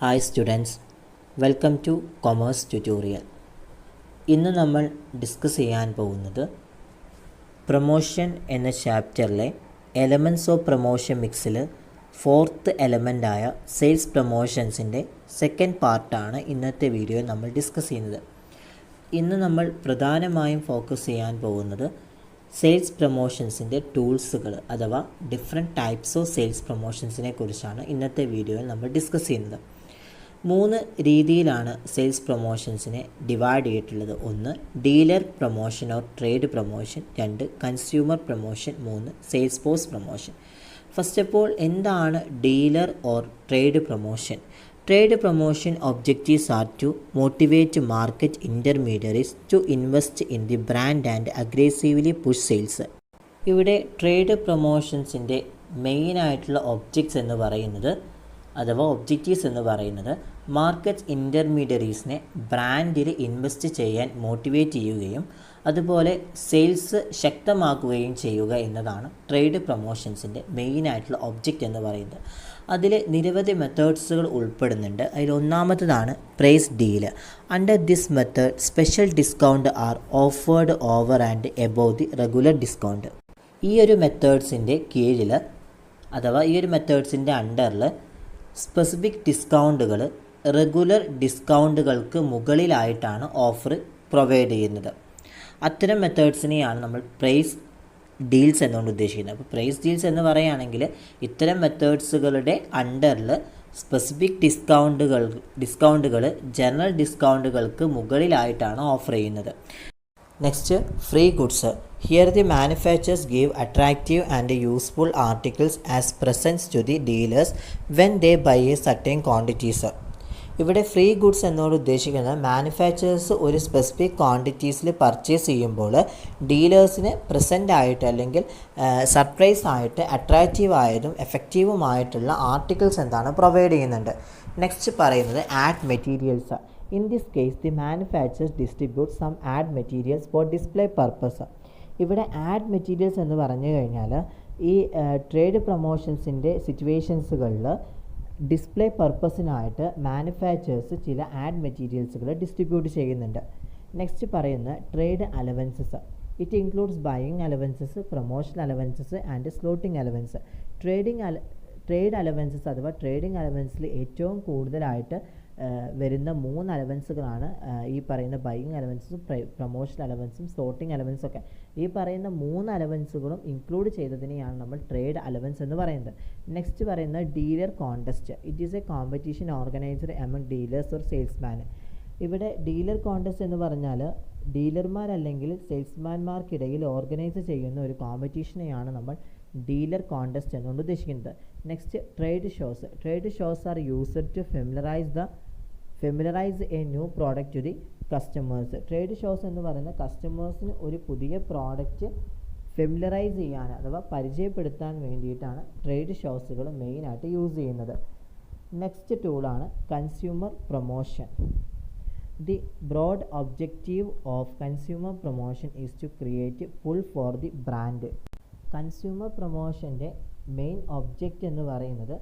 Hi students, welcome two commerce tutorial. ഇന്ന് നമ്മൾ discuss ചെയ്യാൻ പോകുന്നത് പ്രൊമോഷൻ എന്ന ചാപ്റ്ററിലെ എലമെൻറ്റ്സ് ഓഫ് പ്രൊമോഷൻ മിക്സിൽ ഫോർത്ത് എലമെൻ്റായ സെയിൽസ് പ്രൊമോഷൻസിൻ്റെ സെക്കൻഡ് പാർട്ടാണ് ഇന്നത്തെ വീഡിയോയിൽ നമ്മൾ ഡിസ്കസ് ചെയ്യുന്നത്. ഇന്ന് നമ്മൾ പ്രധാനമായും ഫോക്കസ് ചെയ്യാൻ പോകുന്നത് സെയിൽസ് പ്രൊമോഷൻസിൻ്റെ ടൂൾസുകൾ അഥവാ ഡിഫറെൻറ്റ് ടൈപ്സ് ഓഫ് സെയിൽസ് പ്രൊമോഷൻസിനെ കുറിച്ചാണ് ഇന്നത്തെ വീഡിയോയിൽ നമ്മൾ ഡിസ്കസ് ചെയ്യുന്നത്. 3 രീതിയിലാണ് സെയിൽസ് പ്രൊമോഷൻസിനെ ഡിവൈഡ് ചെയ്തിട്ടുള്ളത്. 1 dealer promotion or trade promotion, 2 consumer promotion, 3 sales force promotion. First of all, എന്താണ് dealer or trade promotion? Trade promotion objectives are to motivate market intermediaries to invest in the brand and aggressively push sales. ഇവിടെ trade പ്രൊമോഷൻസിൻ്റെ മെയിനായിട്ടുള്ള objects എന്ന് പറയുന്നത് അഥവാ objectives എന്ന് പറയുന്നത് market ഇൻ്റർമീഡിയറീസിനെ ബ്രാൻഡിൽ invest ചെയ്യാൻ മോട്ടിവേറ്റ് ചെയ്യുകയും അതുപോലെ സെയിൽസ് ശക്തമാക്കുകയും ചെയ്യുക എന്നതാണ് ട്രേഡ് പ്രൊമോഷൻസിൻ്റെ മെയിനായിട്ടുള്ള ഒബ്ജക്റ്റ് എന്ന് പറയുന്നത്. അതിൽ നിരവധി മെത്തേഡ്സുകൾ ഉൾപ്പെടുന്നുണ്ട്. അതിൽ ഒന്നാമത്തതാണ് price deal. Under this method special discount are offered over and above the regular discount. ഈ ഒരു മെത്തേഡ്സിൻ്റെ കീഴിൽ അഥവാ ഈ ഒരു മെത്തേഡ്സിൻ്റെ അണ്ടറിൽ സ്പെസിഫിക് ഡിസ്കൗണ്ടുകൾ റെഗുലർ ഡിസ്കൗണ്ടുകൾക്ക് മുകളിലായിട്ടാണ് ഓഫർ പ്രൊവൈഡ് ചെയ്യുന്നത്. അത്തരം മെത്തേഡ്സിനെയാണ് നമ്മൾ പ്രൈസ് ഡീൽസ് എന്നുകൊണ്ട് ഉദ്ദേശിക്കുന്നത്. അപ്പോൾ പ്രൈസ് ഡീൽസ് എന്ന് പറയുകയാണെങ്കിൽ ഇത്തരം മെത്തേഡ്സുകളുടെ അണ്ടറിൽ സ്പെസിഫിക് ഡിസ്കൗണ്ടുകൾ ജനറൽ ഡിസ്കൗണ്ടുകൾക്ക് മുകളിലായിട്ടാണ് ഓഫർ ചെയ്യുന്നത്. Next, free goods. Here the manufacturers give attractive and useful articles as presents to the dealers when they buy a certain quantities. ഇവിടെ ഫ്രീ ഗുഡ്സ് എന്നോട് ഉദ്ദേശിക്കുന്നത് മാനുഫാക്ചേഴ്സ് ഒരു സ്പെസിഫിക് ക്വാണ്ടിറ്റീസിൽ പർച്ചേസ് ചെയ്യുമ്പോൾ ഡീലേഴ്സിന് പ്രസൻ്റ് ആയിട്ട് അല്ലെങ്കിൽ സർപ്രൈസ് ആയിട്ട് അട്രാക്റ്റീവ് ആയതും എഫക്റ്റീവുമായിട്ടുള്ള ആർട്ടിക്കിൾസ് എന്താണ് പ്രൊവൈഡ് ചെയ്യുന്നുണ്ട്. നെക്സ്റ്റ് പറയുന്നത് ad materials. In this case the manufacturers distribute some ad materials for display purpose. ഇവിടെ ആഡ് മെറ്റീരിയൽസ് എന്ന് പറഞ്ഞു കഴിഞ്ഞാൽ ഈ ട്രേഡ് പ്രൊമോഷൻസിൻ്റെ സിറ്റുവേഷൻസുകളിൽ ഡിസ്പ്ലേ പർപ്പസിനായിട്ട് മാനുഫാക്ചേഴ്സ് ചില ആഡ് മെറ്റീരിയൽസുകൾ ഡിസ്ട്രിബ്യൂട്ട് ചെയ്യുന്നുണ്ട്. നെക്സ്റ്റ് പറയുന്ന trade allowances. It includes buying allowances, promotion allowances and slotting allowance. Trade allowances അഥവാ ട്രേഡിംഗ് അലവൻസിൽ ഏറ്റവും കൂടുതലായിട്ട് വരുന്ന 3 അലവൻസുകളാണ് ഈ പറയുന്ന ബൈയിങ് അലവൻസും പ്രൊമോഷൻ അലവൻസും സ്ലോട്ടിംഗ് അലവൻസും ഒക്കെ. ഈ പറയുന്ന 3 അലവൻസുകളും ഇൻക്ലൂഡ് ചെയ്തതിനെയാണ് നമ്മൾ ട്രേഡ് അലവൻസ് എന്ന് പറയുന്നത്. നെക്സ്റ്റ് പറയുന്നത് dealer contest. It is A competition organised among dealers or salesman. ഇവിടെ ഡീലർ കോൺടെസ്റ്റ് എന്ന് പറഞ്ഞാൽ ഡീലർമാരല്ലെങ്കിൽ സെയിൽസ്മാൻമാർക്കിടയിൽ ഓർഗനൈസ് ചെയ്യുന്ന ഒരു കോമ്പറ്റീഷനെയാണ് നമ്മൾ ഡീലർ കോൺടെസ്റ്റ് എന്നുകൊണ്ട് ഉദ്ദേശിക്കുന്നത്. Next, trade shows. Trade shows are used to familiarise a new product to the customers. Trade shows എന്ന് പറയുന്ന കസ്റ്റമേഴ്സിന് ഒരു പുതിയ പ്രോഡക്റ്റ് ഫെമിലറൈസ് ചെയ്യാൻ അഥവാ പരിചയപ്പെടുത്താൻ വേണ്ടിയിട്ടാണ് ട്രേഡ് ഷോസുകൾ മെയിനായിട്ട് യൂസ് ചെയ്യുന്നത്. നെക്സ്റ്റ് ടൂളാണ് consumer promotion. The broad objective of consumer promotion is to create pull for the brand. Consumer പ്രൊമോഷൻ്റെ മെയിൻ ഒബ്ജക്റ്റ് എന്ന് പറയുന്നത്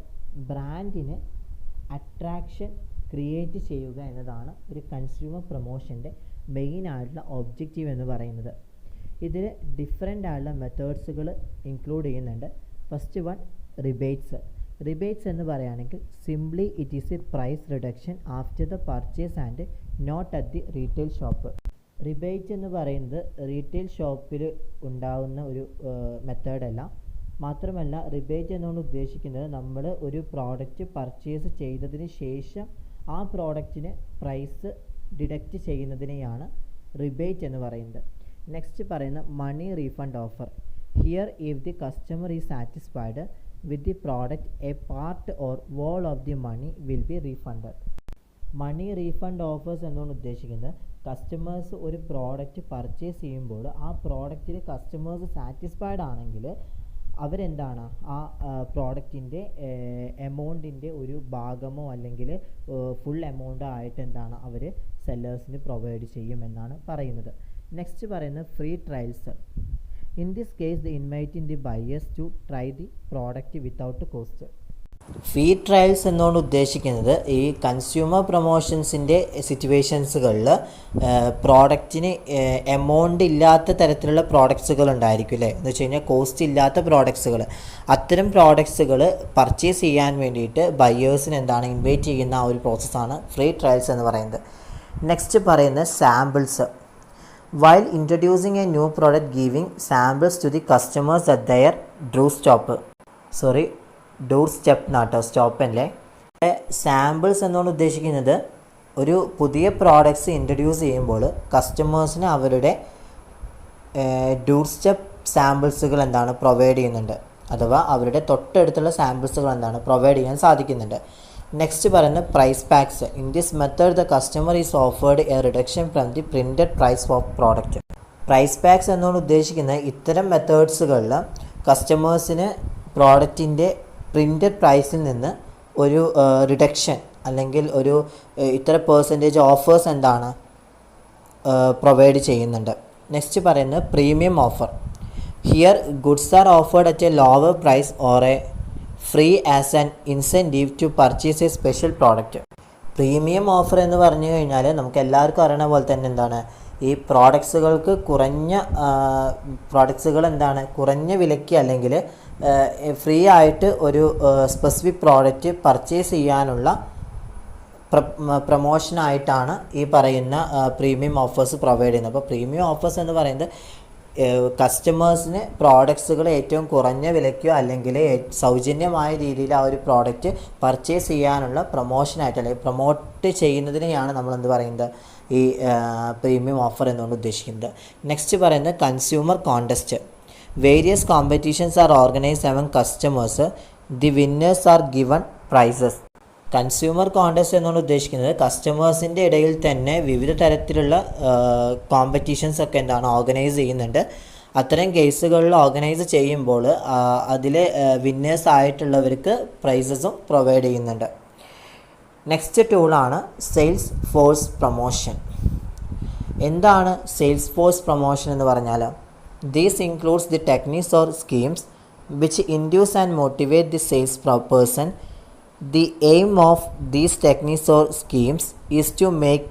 ബ്രാൻഡിന് അട്രാക്ഷൻ ക്രിയേറ്റ് ചെയ്യുക എന്നതാണ് ഒരു കൺസ്യൂമർ പ്രൊമോഷൻ്റെ മെയിനായിട്ടുള്ള ഒബ്ജക്റ്റീവ് എന്ന് പറയുന്നത്. ഇതിൽ ഡിഫറെൻ്റ് ആയിട്ടുള്ള മെത്തേഡ്സുകൾ ഇൻക്ലൂഡ് ചെയ്യുന്നുണ്ട്. First one, rebates. റിബേറ്റ്സ് എന്ന് പറയുകയാണെങ്കിൽ simply it is a price reduction after the purchase and not at the retail shop. Rebate എന്ന് പറയുന്നത് റീറ്റെയിൽ ഷോപ്പിൽ ഉണ്ടാകുന്ന ഒരു മെത്തേഡല്ല. മാത്രമല്ല റിബേറ്റ് എന്നുകൊണ്ട് ഉദ്ദേശിക്കുന്നത് നമ്മൾ ഒരു പ്രോഡക്റ്റ് പർച്ചേസ് ചെയ്തതിന് ശേഷം ആ പ്രോഡക്റ്റിന് പ്രൈസ് ഡിഡക്റ്റ് ചെയ്യുന്നതിനെയാണ് റിബേറ്റ് എന്ന് പറയുന്നത്. നെക്സ്റ്റ് പറയുന്ന money refund offer. Here if the customer is satisfied with the product a part or whole of the money will be refunded. Money refund offers എന്നുകൊണ്ട് ഉദ്ദേശിക്കുന്നത് കസ്റ്റമേഴ്സ് ഒരു പ്രോഡക്റ്റ് പർച്ചേസ് ചെയ്യുമ്പോൾ ആ പ്രോഡക്റ്റിൽ customers satisfied ആണെങ്കിൽ അവരെന്താണ് ആ പ്രോഡക്റ്റിൻ്റെ എമൗണ്ടിൻ്റെ ഒരു ഭാഗമോ അല്ലെങ്കിൽ ഫുൾ എമൗണ്ടോ ആയിട്ട് എന്താണ് അവർ സെല്ലേഴ്സിന് പ്രൊവൈഡ് ചെയ്യുമെന്നാണ് പറയുന്നത്. നെക്സ്റ്റ് പറയുന്നത് free trials. In this case, they inviting the buyers to try the product without cost. Free trials എന്നുകൊണ്ട് ഉദ്ദേശിക്കുന്നത് ഈ കൺസ്യൂമർ പ്രൊമോഷൻസിൻ്റെ സിറ്റുവേഷൻസുകളിൽ പ്രോഡക്റ്റിന് എമൗണ്ട് ഇല്ലാത്ത തരത്തിലുള്ള പ്രോഡക്ട്സുകൾ ഉണ്ടായിരിക്കും അല്ലേ, എന്ന് വെച്ച് കഴിഞ്ഞാൽ കോസ്റ്റ് ഇല്ലാത്ത പ്രോഡക്ട്സുകൾ. അത്തരം പ്രോഡക്ട്സുകൾ പർച്ചേസ് ചെയ്യാൻ വേണ്ടിയിട്ട് ബയേഴ്സിന് എന്താണ് ഇൻവൈറ്റ് ചെയ്യുന്ന ആ ഒരു പ്രോസസ്സാണ് ഫ്രീ ട്രയൽസ് എന്ന് പറയുന്നത്. നെക്സ്റ്റ് പറയുന്നത് samples. While introducing a new product, giving samples to the customers at their doorstep നാട്ടോ, സ്റ്റോപ്പ് അല്ലേ. സാമ്പിൾസ് എന്നുകൊണ്ട് ഉദ്ദേശിക്കുന്നത് ഒരു പുതിയ പ്രോഡക്ട്സ് ഇൻട്രൊഡ്യൂസ് ചെയ്യുമ്പോൾ കസ്റ്റമേഴ്സിന് അവരുടെ ഡോർ സ്റ്റെപ്പ് സാമ്പിൾസുകൾ എന്താണ് പ്രൊവൈഡ് ചെയ്യുന്നുണ്ട്, അഥവാ അവരുടെ തൊട്ടടുത്തുള്ള സാമ്പിൾസുകൾ എന്താണ് പ്രൊവൈഡ് ചെയ്യാൻ സാധിക്കുന്നുണ്ട്. നെക്സ്റ്റ് പറയുന്നത് price packs. In this method the customer is offered a reduction from the printed price of product. Price packs എന്നുകൊണ്ട് ഉദ്ദേശിക്കുന്നത് ഇത്തരം മെത്തേഡ്സുകളിൽ കസ്റ്റമേഴ്സിന് പ്രോഡക്റ്റിൻ്റെ പ്രിൻറ്റഡ് പ്രൈസിൽ നിന്ന് ഒരു റിഡക്ഷൻ അല്ലെങ്കിൽ ഒരു ഇത്ര പെർസെൻറ്റേജ് ഓഫേഴ്സ് എന്താണ് പ്രൊവൈഡ് ചെയ്യുന്നുണ്ട്. നെക്സ്റ്റ് പറയുന്നത് premium offer. Here goods are offered at a lower price or a free as an incentive to purchase a special product. Premium offer എന്ന് പറഞ്ഞു കഴിഞ്ഞാൽ നമുക്ക് എല്ലാവർക്കും അറിയണ പോലെ തന്നെ എന്താണ് ഈ പ്രോഡക്ട്സുകൾക്ക് കുറഞ്ഞ വിലയ്ക്ക് അല്ലെങ്കിൽ ഫ്രീ ആയിട്ട് ഒരു സ്പെസിഫിക് പ്രോഡക്റ്റ് പർച്ചേസ് ചെയ്യാനുള്ള പ്രൊമോഷനായിട്ടാണ് ഈ പറയുന്ന പ്രീമിയം ഓഫേഴ്സ് പ്രൊവൈഡ് ചെയ്യുന്നത്. അപ്പോൾ പ്രീമിയം ഓഫേഴ്സ് എന്ന് പറയുന്നത് കസ്റ്റമേഴ്സിന് പ്രോഡക്ട്സുകൾ ഏറ്റവും കുറഞ്ഞ വിലയ്ക്കോ അല്ലെങ്കിൽ സൗജന്യമായ രീതിയിൽ ആ ഒരു പ്രോഡക്റ്റ് പർച്ചേസ് ചെയ്യാനുള്ള പ്രൊമോഷനായിട്ട് അല്ലെങ്കിൽ പ്രൊമോട്ട് ചെയ്യുന്നതിനെയാണ് നമ്മൾ എന്ത് പറയുന്നത് ഈ പ്രീമിയം ഓഫർ എന്നുകൊണ്ട് ഉദ്ദേശിക്കുന്നത്. നെക്സ്റ്റ് പറയുന്നത് consumer contest. Various competitions are organised among customers. The winners are given prizes. Consumer contest എന്നുകൊണ്ട് ഉദ്ദേശിക്കുന്നത് കസ്റ്റമേഴ്സിൻ്റെ ഇടയിൽ തന്നെ വിവിധ തരത്തിലുള്ള കോമ്പറ്റീഷൻസ് ഒക്കെ എന്താണ് ഓർഗനൈസ് ചെയ്യുന്നുണ്ട്. അത്തരം കേസുകളിൽ ഓർഗനൈസ് ചെയ്യുമ്പോൾ അതിൽ വിന്നേഴ്സ് ആയിട്ടുള്ളവർക്ക് പ്രൈസസും പ്രൊവൈഡ് ചെയ്യുന്നുണ്ട്. നെക്സ്റ്റ് ടൂളാണ് സെയിൽസ് ഫോഴ്സ് പ്രൊമോഷൻ. എന്താണ് സെയിൽസ് ഫോഴ്സ് പ്രൊമോഷൻ എന്ന് പറഞ്ഞാൽ these includes the techniques or schemes which induce and motivate the sales person. The aim of these techniques or schemes is to make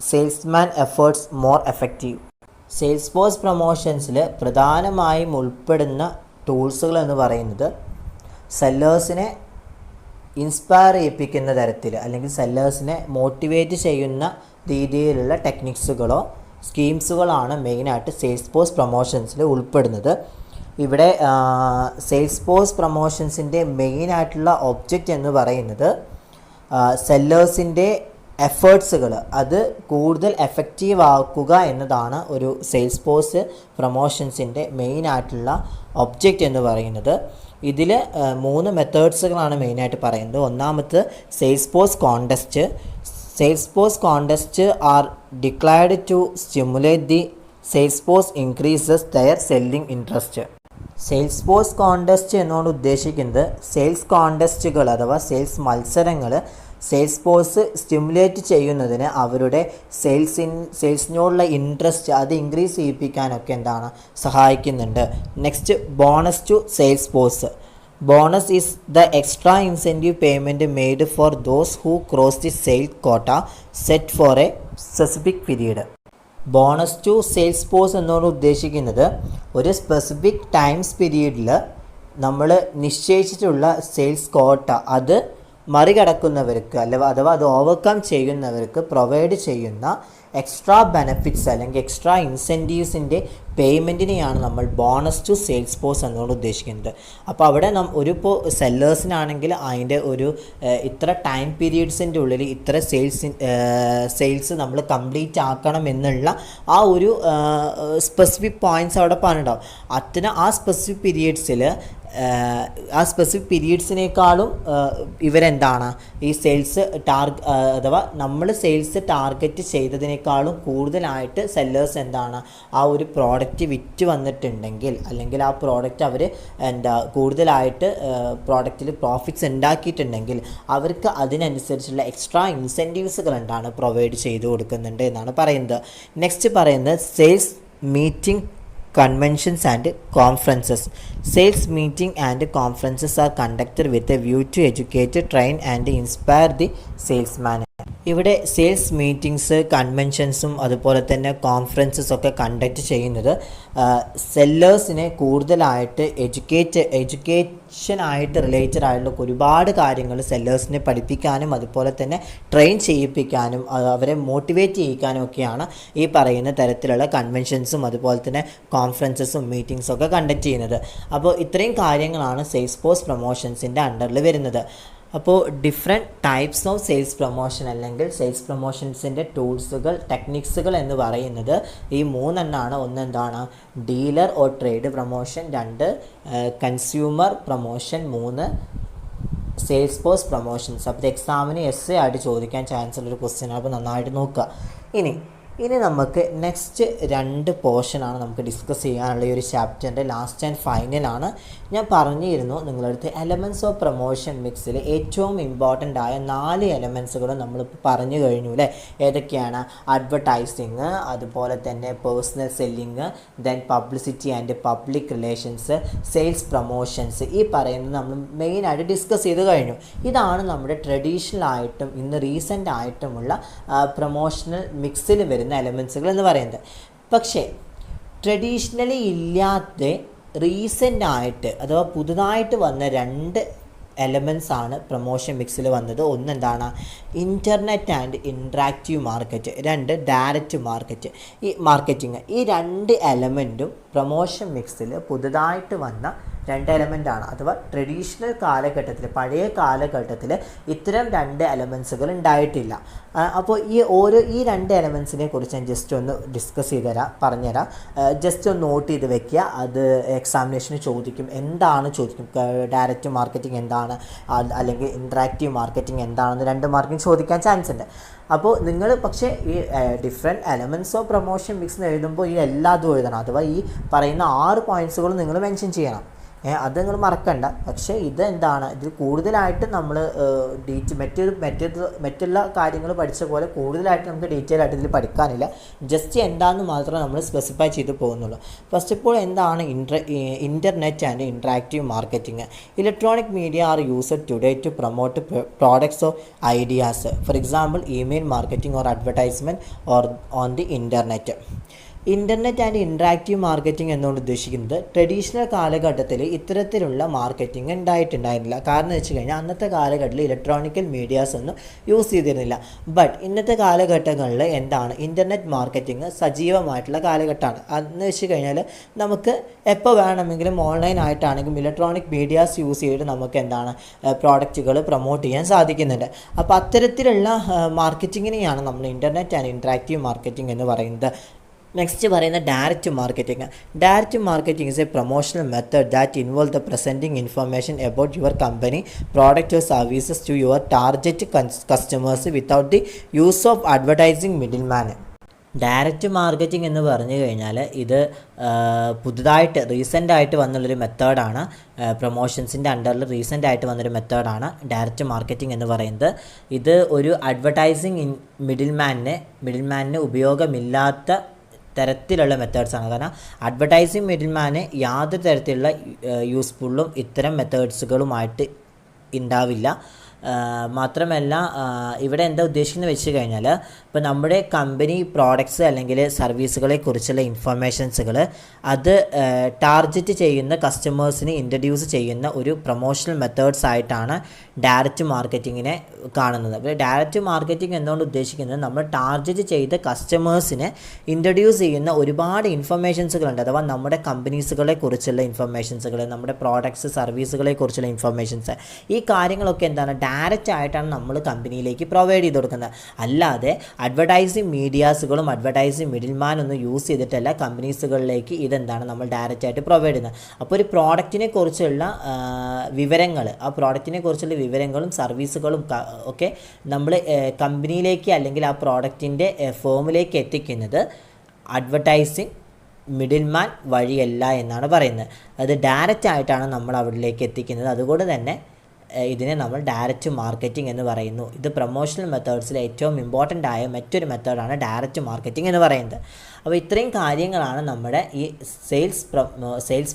salesman efforts more effective. Sales force പ്രൊമോഷൻസിൽ പ്രധാനമായും ഉൾപ്പെടുന്ന ടൂൾസുകൾ എന്ന് പറയുന്നത് സെല്ലേഴ്സിനെ inspire ചെയ്യിപ്പിക്കുന്ന തരത്തിൽ അല്ലെങ്കിൽ സെല്ലേഴ്സിനെ motivate ചെയ്യുന്ന രീതിയിലുള്ള ടെക്നിക്സുകളോ സ്കീംസുകളാണ് മെയിനായിട്ട് സെയിൽസ് ഫോഴ്സ് പ്രൊമോഷൻസിൽ ഉൾപ്പെടുന്നത്. ഇവിടെ സെയിൽസ് ഫോഴ്സ് പ്രൊമോഷൻസിൻ്റെ മെയിനായിട്ടുള്ള ഒബ്ജക്റ്റ് എന്ന് പറയുന്നത് സെല്ലേഴ്സിൻ്റെ എഫേർട്സുകൾ അത് കൂടുതൽ എഫക്റ്റീവ് ആക്കുക എന്നതാണ് ഒരു സെയിൽസ് ഫോഴ്സ് പ്രൊമോഷൻസിൻ്റെ മെയിനായിട്ടുള്ള ഒബ്ജക്റ്റ് എന്ന് പറയുന്നത്. ഇതിൽ 3 മെത്തേഡ്സുകളാണ് മെയിനായിട്ട് പറയുന്നത്. ഒന്നാമത്തെ sales force contest. Sales force contest are declared to stimulate the sales force increases their selling interest. Sales force contest എന്നോട് ഉദ്ദേശിക്കുന്നത് സെയിൽസ് കോൺടെസ്റ്റുകൾ അഥവാ സെയിൽസ് മത്സരങ്ങൾ സെയിൽസ് ഫോഴ്സ് സ്റ്റിമുലേറ്റ് ചെയ്യുന്നതിന് അവരുടെ സെയിൽസിനോടുള്ള ഇൻട്രസ്റ്റ് അത് ഇൻക്രീസ് ചെയ്യിപ്പിക്കാനൊക്കെ എന്താണ് സഹായിക്കുന്നുണ്ട്. Next bonus to sales force. Bonus is the extra incentive payment made for those who cross the sale quota set for a specific period. Bonus to sales force എന്നോട് ഉദ്ദേശിക്കുന്നത് ഒരു specific times പീരീഡിൽ നമ്മൾ നിശ്ചയിച്ചിട്ടുള്ള sales കോട്ട അത് മറികടക്കുന്നവർക്ക് അഥവാ അത് ഓവർകം ചെയ്യുന്നവർക്ക് പ്രൊവൈഡ് ചെയ്യുന്ന എക്സ്ട്രാ ബെനഫിറ്റ്സ് അല്ലെങ്കിൽ എക്സ്ട്രാ ഇൻസെൻറ്റീവ്സിൻ്റെ പേയ്മെൻറ്റിനെയാണ് നമ്മൾ ബോണസ് ടു സെയിൽസ് ഫോഴ്സ് എന്നുകൊണ്ട് ഉദ്ദേശിക്കുന്നത്. അപ്പോൾ അവിടെ ഇപ്പോൾ സെല്ലേഴ്സിനാണെങ്കിൽ അതിൻ്റെ ഒരു ഇത്ര ടൈം പീരീഡ്സിൻ്റെ ഉള്ളിൽ ഇത്ര സെയിൽസ് നമ്മൾ കംപ്ലീറ്റ് ആക്കണം എന്നുള്ള ആ ഒരു സ്പെസിഫിക് പോയിൻറ്റ്സ് അവിടെ പറഞ്ഞിട്ടുണ്ടാവും. ആ സ്പെസിഫിക് പീരീഡ്സിനേക്കാളും ഇവരെന്താണ് ഈ സെയിൽസ് അഥവാ നമ്മൾ സെയിൽസ് ടാർഗറ്റ് ചെയ്തതിനേക്കാളും കൂടുതലായിട്ട് സെല്ലേഴ്സ് എന്താണ് ആ ഒരു പ്രോഡക്റ്റ് വിറ്റ് വന്നിട്ടുണ്ടെങ്കിൽ അല്ലെങ്കിൽ ആ പ്രോഡക്റ്റ് അവർ കൂടുതലായിട്ട് പ്രോഡക്റ്റിൽ പ്രോഫിറ്റ്സ് ഉണ്ടാക്കിയിട്ടുണ്ടെങ്കിൽ അവർക്ക് അതിനനുസരിച്ചുള്ള എക്സ്ട്രാ ഇൻസെൻറ്റീവ്സുകൾ പ്രൊവൈഡ് ചെയ്ത് കൊടുക്കുന്നുണ്ട് എന്നാണ് പറയുന്നത്. നെക്സ്റ്റ് പറയുന്നത് sales meeting conventions and conferences. Sales meeting and conferences are conducted with a view to educate, train and inspire the salesman. ഇവിടെ സെയിൽസ് മീറ്റിങ്സ്, കൺവെൻഷൻസും അതുപോലെ തന്നെ കോൺഫറൻസസ് ഒക്കെ കണ്ടക്ട് ചെയ്യുന്നത് സെല്ലേഴ്സിനെ കൂടുതലായിട്ട് എഡ്യൂക്കേഷനായിട്ട് റിലേറ്റഡ് ആയിട്ടുള്ള ഒരുപാട് കാര്യങ്ങൾ സെല്ലേഴ്സിനെ പഠിപ്പിക്കാനും അതുപോലെ തന്നെ ട്രെയിൻ ചെയ്യിപ്പിക്കാനും അവരെ മോട്ടിവേറ്റ് ചെയ്യിക്കാനും ഒക്കെയാണ് ഈ പറയുന്ന തരത്തിലുള്ള കൺവെൻഷൻസും അതുപോലെ തന്നെ കോൺഫറൻസസും മീറ്റിങ്സും ഒക്കെ കണ്ടക്ട് ചെയ്യുന്നത്. അപ്പോൾ ഇത്രയും കാര്യങ്ങളാണ് സെയിൽസ് ഫോഴ്സ് പ്രൊമോഷൻസിൻ്റെ അണ്ടറിൽ വരുന്നത്. അപ്പോൾ different types of sales promotion അല്ലെങ്കിൽ സെയിൽസ് പ്രൊമോഷൻസിൻ്റെ ടൂൾസുകൾ, ടെക്നിക്സുകൾ എന്ന് പറയുന്നത് ഈ മൂന്നെണ്ണമാണ്. ഒന്നെന്താണ്? Dealer or trade promotion, 2 consumer promotion, 3 sales force promotions. അപ്പോൾ എക്സാമിന് എസ്സേ ആയിട്ട് ചോദിക്കാൻ ചാൻസ് ഉള്ളൊരു ക്വസ്റ്റ്യൻ. അപ്പോൾ നന്നായിട്ട് നോക്കുക. ഇനി നമുക്ക് നെക്സ്റ്റ് 2 പോർഷനാണ് നമുക്ക് ഡിസ്കസ് ചെയ്യാനുള്ള ഈ ഒരു ചാപ്റ്ററിൻ്റെ ലാസ്റ്റ് ആൻഡ് ഫൈനലാണ്. ഞാൻ പറഞ്ഞിരുന്നു നിങ്ങളടുത്ത് എലമെൻറ്റ്സ് ഓഫ് പ്രൊമോഷൻ മിക്സിൽ ഏറ്റവും ഇമ്പോർട്ടൻ്റ് ആയ 4 എലമെൻറ്റ്സുകളും നമ്മളിപ്പോൾ പറഞ്ഞു കഴിഞ്ഞു അല്ലേ? ഏതൊക്കെയാണ്? അഡ്വർടൈസിങ്, അതുപോലെ തന്നെ personal selling, then publicity and public relations, sales promotions. ഈ പറയുന്നത് നമ്മൾ മെയിനായിട്ട് ഡിസ്കസ് ചെയ്ത് കഴിഞ്ഞു. ഇതാണ് നമ്മുടെ ട്രഡീഷണൽ ആയിട്ടും ഇന്ന് റീസെൻ്റ് ആയിട്ടുമുള്ള പ്രൊമോഷണൽ മിക്സിൽ വരുന്ന എലമെൻസുകൾ എന്ന് പറയുന്നത്. പക്ഷേ ട്രഡീഷണലി ഇല്ലാത്ത റീസെൻ്റ് ആയിട്ട് അഥവാ പുതുതായിട്ട് വന്ന 2 എലമെൻറ്റ്സ് ആണ് പ്രൊമോഷൻ മിക്സിൽ വന്നത്. ഒന്നെന്താണ്? Internet and interactive market, 2 direct marketing. ഈ 2 എലമെൻറ്റും പ്രൊമോഷൻ മിക്സിൽ പുതുതായിട്ട് വന്ന 2 എലമെൻ്റാണ്. അഥവാ ട്രഡീഷണൽ കാലഘട്ടത്തിൽ, പഴയ കാലഘട്ടത്തിൽ ഇത്തരം 2 എലമെൻസുകൾ ഉണ്ടായിട്ടില്ല. അപ്പോൾ ഈ 2 എലമെൻസിനെ കുറിച്ച് ഞാൻ ജസ്റ്റ് ഒന്ന് ഡിസ്കസ് പറഞ്ഞുതരാം. ജസ്റ്റ് ഒന്ന് നോട്ട് ചെയ്ത് വെക്കുക. അത് എക്സാമിനേഷന് ചോദിക്കും. ചോദിക്കും ഡയറക്റ്റ് മാർക്കറ്റിംഗ് എന്താണ്, അല്ലെങ്കിൽ ഇൻട്രാക്റ്റീവ് മാർക്കറ്റിംഗ് എന്താണെന്ന് 2 മാർക്കിന് ചോദിക്കാൻ ചാൻസ് ഉണ്ട്. അപ്പോൾ നിങ്ങൾ പക്ഷേ ഈ different elements of promotion mix എഴുതുമ്പോൾ ഈ എല്ലാതും എഴുതണം. അഥവാ ഈ പറയുന്ന 6 പോയിൻറ്റ്സുകൾ നിങ്ങൾ മെൻഷൻ ചെയ്യണം. അത് നിങ്ങൾ മറക്കണ്ട. പക്ഷേ ഇതെന്താണ്, ഇതിൽ കൂടുതലായിട്ട് നമ്മൾ മറ്റുള്ള കാര്യങ്ങൾ പഠിച്ച പോലെ കൂടുതലായിട്ട് നമുക്ക് ഡീറ്റെയിൽ ആയിട്ട് ഇതിൽ പഠിക്കാനില്ല. ജസ്റ്റ് എന്താണെന്ന് മാത്രമേ നമ്മൾ സ്പെസിഫൈ ചെയ്ത് പോകുന്നുള്ളൂ. ഫസ്റ്റ് ഓഫ് ഓൾ എന്താണ് internet and interactive marketing? Electronic media are used today to promote products or ideas. For example email marketing or advertisement or on the internet. Internet and interactive marketing എന്നുകൊണ്ട് ഉദ്ദേശിക്കുന്നത് traditional കാലഘട്ടത്തിൽ ഇത്തരത്തിലുള്ള marketing ഉണ്ടായിട്ടുണ്ടായിരുന്നില്ല. കാരണം എന്ന് വെച്ച് കഴിഞ്ഞാൽ അന്നത്തെ കാലഘട്ടത്തിൽ ഇലക്ട്രോണിക്കൽ മീഡിയാസ് ഒന്നും യൂസ് ചെയ്തിരുന്നില്ല. ബട്ട് ഇന്നത്തെ കാലഘട്ടങ്ങളിൽ എന്താണ്, ഇൻ്റർനെറ്റ് മാർക്കറ്റിംഗ് സജീവമായിട്ടുള്ള കാലഘട്ടമാണ്. അതെന്ന് വെച്ച് കഴിഞ്ഞാൽ നമുക്ക് എപ്പോൾ വേണമെങ്കിലും ഓൺലൈനായിട്ടാണെങ്കിലും ഇലക്ട്രോണിക് മീഡിയാസ് യൂസ് ചെയ്തിട്ട് നമുക്ക് എന്താണ് പ്രോഡക്റ്റുകൾ പ്രൊമോട്ട് ചെയ്യാൻ സാധിക്കുന്നുണ്ട്. അപ്പോൾ അത്തരത്തിലുള്ള മാർക്കറ്റിങ്ങിനെയാണ് നമ്മൾ ഇൻ്റർനെറ്റ് ആൻഡ് ഇൻട്രാക്റ്റീവ് മാർക്കറ്റിംഗ് എന്ന് പറയുന്നത്. നെക്സ്റ്റ് പറയുന്ന direct marketing. Direct marketing is a promotional method that involve the presenting information about your company, product or services to your target customers without the use of advertising middle man. Direct marketing എന്ന് പറഞ്ഞു കഴിഞ്ഞാൽ ഇത് പുതുതായിട്ട് റീസെൻ്റായിട്ട് വന്നുള്ളൊരു മെത്തേഡാണ്. പ്രൊമോഷൻസിൻ്റെ അണ്ടറിൽ റീസെൻ്റായിട്ട് വന്നൊരു മെത്തേഡാണ് direct marketing എന്ന് പറയുന്നത്. ഇത് ഒരു അഡ്വർടൈസിങ് മിഡിൽ മാനിന് ഉപയോഗമില്ലാത്ത തരത്തിലുള്ള മെത്തേഡ്സാണ്. കാരണം അഡ്വർടൈസിങ് മിഡിൽ മാന് യാതൊരു തരത്തിലുള്ള യൂസ്ഫുള്ളും ഇത്തരം മെത്തേഡ്സുകളുമായിട്ട് ഉണ്ടാവില്ല. മാത്രമല്ല ഇവിടെ എന്താ ഉദ്ദേശിക്കുന്നത് വെച്ച് കഴിഞ്ഞാൽ ഇപ്പോൾ നമ്മുടെ കമ്പനി പ്രോഡക്ട്സ് അല്ലെങ്കിൽ സർവീസുകളെ കുറിച്ചുള്ള ഇൻഫർമേഷൻസുകൾ അത് ടാർഗറ്റ് ചെയ്യുന്ന കസ്റ്റമേഴ്സിന് ഇൻട്രൊഡ്യൂസ് ചെയ്യുന്ന ഒരു പ്രൊമോഷണൽ മെത്തേഡ്സ് ആയിട്ടാണ് ഡയറക്റ്റ് മാർക്കറ്റിങ്ങിനെ കാണുന്നത്. അപ്പോൾ ഡയറക്റ്റ് മാർക്കറ്റിംഗ് എന്നുകൊണ്ട് ഉദ്ദേശിക്കുന്നത് നമ്മൾ ടാർഗറ്റ് ചെയ്ത കസ്റ്റമേഴ്സിനെ ഇൻട്രൊഡ്യൂസ് ചെയ്യുന്ന ഒരുപാട് ഇൻഫർമേഷൻസുകളുണ്ട്. അഥവാ നമ്മുടെ കമ്പനീസുകളെ കുറിച്ചുള്ള ഇൻഫർമേഷൻസുകൾ, നമ്മുടെ പ്രോഡക്ട്സ് സർവീസുകളെ കുറിച്ചുള്ള ഇൻഫർമേഷൻസ്, ഈ കാര്യങ്ങളൊക്കെ എന്താണ് ഡയറക്റ്റ് ആയിട്ടാണ് നമ്മൾ കമ്പനിയിലേക്ക് പ്രൊവൈഡ് ചെയ്ത് കൊടുക്കുന്നത്. അല്ലാതെ അഡ്വർടൈസിങ് മീഡിയാസുകളും അഡ്വർടൈസിങ് മിഡിൽമാൻ ഒന്നും യൂസ് ചെയ്തിട്ടല്ല കമ്പനീസുകളിലേക്ക് ഇതെന്താണ് നമ്മൾ ഡയറക്റ്റ് ആയിട്ട് പ്രൊവൈഡ് ചെയ്യുന്നത്. അപ്പോൾ ഒരു പ്രോഡക്റ്റിനെ കുറിച്ചുള്ള വിവരങ്ങൾ, ആ പ്രോഡക്റ്റിനെ കുറിച്ചുള്ള വിവരങ്ങളും സർവീസുകളും ഒക്കെ നമ്മൾ കമ്പനിയിലേക്ക് അല്ലെങ്കിൽ ആ പ്രോഡക്റ്റിൻ്റെ ഫേമിലേക്ക് എത്തിക്കുന്നത് അഡ്വർടൈസിങ് മിഡിൽമാൻ വഴിയല്ല എന്നാണ് പറയുന്നത്. അത് ഡയറക്റ്റ് ആയിട്ടാണ് നമ്മൾ അവിടേക്ക് എത്തിക്കുന്നത്. അതുകൊണ്ട് തന്നെ ഇതിനെ നമ്മൾ ഡയറക്റ്റ് മാർക്കറ്റിംഗ് എന്ന് പറയുന്നു. ഇത് പ്രൊമോഷണൽ മെത്തേഡ്സിൽ ഏറ്റവും ഇമ്പോർട്ടൻ്റ് ആയ മറ്റൊരു മെത്തേഡാണ് ഡയറക്റ്റ് മാർക്കറ്റിംഗ് എന്ന് പറയുന്നത്. അപ്പോൾ ഇത്രയും കാര്യങ്ങളാണ് നമ്മുടെ ഈ സെയിൽസ്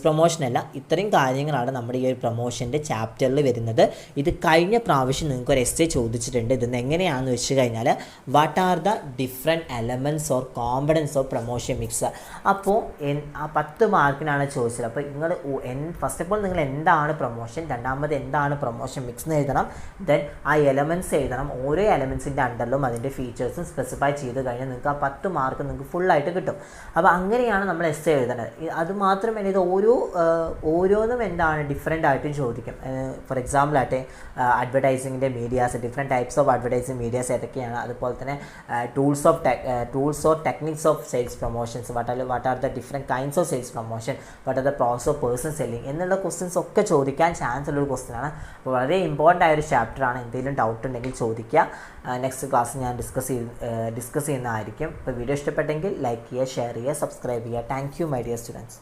പ്രൊമോഷനല്ല, ഇത്രയും കാര്യങ്ങളാണ് നമ്മുടെ ഈ ഒരു പ്രൊമോഷൻ്റെ ചാപ്റ്ററിൽ വരുന്നത്. ഇത് കഴിഞ്ഞ പ്രാവശ്യം നിങ്ങൾക്ക് ഒരു എസ്സേ ചോദിച്ചിട്ടുണ്ട്. ഇതെന്ന് എങ്ങനെയാണെന്ന് വെച്ച് കഴിഞ്ഞാൽ what are the different elements or components of promotion mix. അപ്പോൾ 10 മാർക്കിനാണ് ചോദിച്ചത്. അപ്പോൾ നിങ്ങൾ ഫസ്റ്റ് ഓഫ് ഓൾ നിങ്ങൾ എന്താണ് പ്രൊമോഷൻ, രണ്ടാമത് എന്താണ് പ്രൊമോഷൻ മിക്സ് എന്ന് എഴുതണം. ദെൻ ആ എലമെൻറ്റ്സ് എഴുതണം. ഓരോ എലമെൻറ്റ്സിൻ്റെ അണ്ടറിലും അതിൻ്റെ ഫീച്ചേഴ്സും സ്പെസിഫൈ ചെയ്ത് കഴിഞ്ഞാൽ നിങ്ങൾക്ക് ആ 10 മാർക്ക് നിങ്ങൾക്ക് ഫുള്ളായിട്ട് കിട്ടും. അപ്പോൾ അങ്ങനെയാണ് നമ്മൾ എസ്സേ എഴുതേണ്ടത്. അത് മാത്രമല്ല ഇത് ഓരോന്നും എന്താണ് ഡിഫറെൻ്റ് ആയിട്ട് ചോദിക്കും. ഫോർ എക്സാമ്പിൾ ആയിട്ട് അഡ്വർടൈസിങ്ങിൻ്റെ medias, different types of advertising medias ഏതൊക്കെയാണ്, അതുപോലെ തന്നെ tools or techniques of sales promotions, what are the different kinds of sales promotion, what are the process of person selling എന്നുള്ള ക്വസ്റ്റ്യൻസ് ഒക്കെ ചോദിക്കാൻ ചാൻസ് ഉള്ളൊരു ക്വസ്റ്റ്യനാണ്. അപ്പോൾ വളരെ ഇമ്പോർട്ടൻ്റ് ആയൊരു ചാപ്റ്ററാണ്. എന്തെങ്കിലും ഡൗട്ട് ഉണ്ടെങ്കിൽ ചോദിക്കുക. നെക്സ്റ്റ് ക്ലാസ് ഞാൻ ഡിസ്കസ് ചെയ്യുന്നതായിരിക്കും. ഇപ്പോൾ വീഡിയോ ഇഷ്ടപ്പെട്ടെങ്കിൽ ലൈക്ക് ചെയ്യുക, ഷെയർ ചെയ്യുക, സബ്സ്ക്രൈബ് ചെയ്യുക. Thank you my dear students.